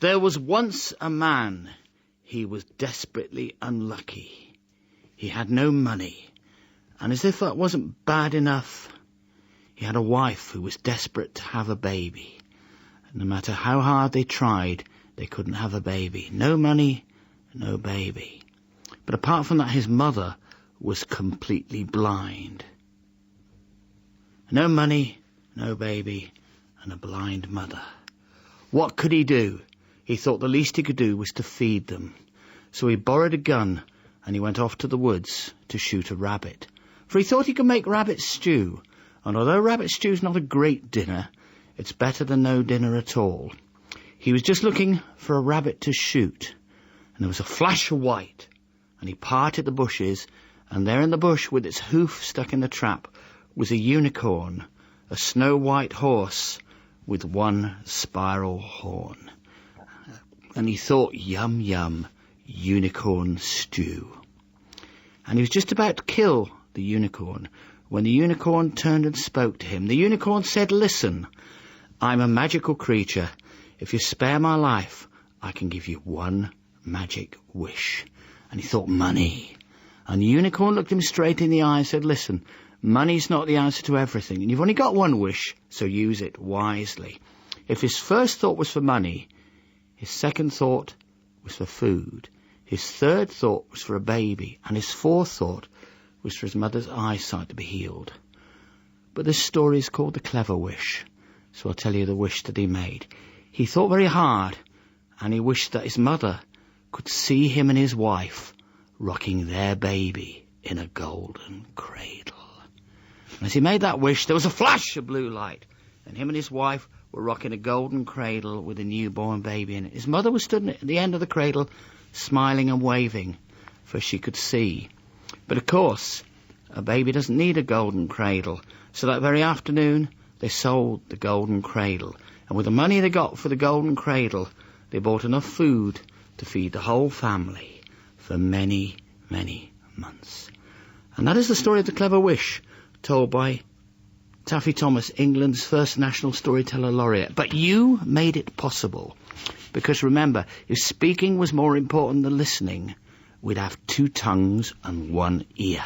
There was once a man. He was desperately unlucky. He had no money, and as if that wasn't bad enough, he had a wife who was desperate to have a baby. And no matter how hard they tried, they couldn't have a baby. No money, no baby. But apart from that, his mother was completely blind. No money, no baby, and a blind mother. What could he do? He thought the least he could do was to feed them. So he borrowed a gun and he went off to the woods to shoot a rabbit. For he thought he could make rabbit stew. And although rabbit stew is not a great dinner, it's better than no dinner at all. He was just looking for a rabbit to shoot. And there was a flash of white. And he parted the bushes. And there in the bush, with its hoof stuck in the trap, was a unicorn, a snow-white horse with one spiral horn. And he thought, yum, yum, unicorn stew. And he was just about to kill the unicorn when the unicorn turned and spoke to him. The unicorn said, "Listen, I'm a magical creature. If you spare my life, I can give you one magic wish." And he thought, money. And the unicorn looked him straight in the eye and said, "Listen, money's not the answer to everything, and you've only got one wish, so use it wisely." If his first thought was for money, his second thought was for food, his third thought was for a baby, and his fourth thought was for his mother's eyesight to be healed. But this story is called The Clever Wish, so I'll tell you the wish that he made. He thought very hard, and he wished that his mother could see him and his wife rocking their baby in a golden cradle. And as he made that wish, there was a flash of blue light, and him and his wife were rocking a golden cradle with a newborn baby in it. His mother was stood at the end of the cradle, smiling and waving, for she could see. But of course, a baby doesn't need a golden cradle. So that very afternoon, they sold the golden cradle. And with the money they got for the golden cradle, they bought enough food to feed the whole family for many, many months. And that is the story of The Clever Wish, told by Taffy Thomas, England's first national storyteller laureate. But you made it possible. Because remember, if speaking was more important than listening, we'd have 2 tongues and 1 ear.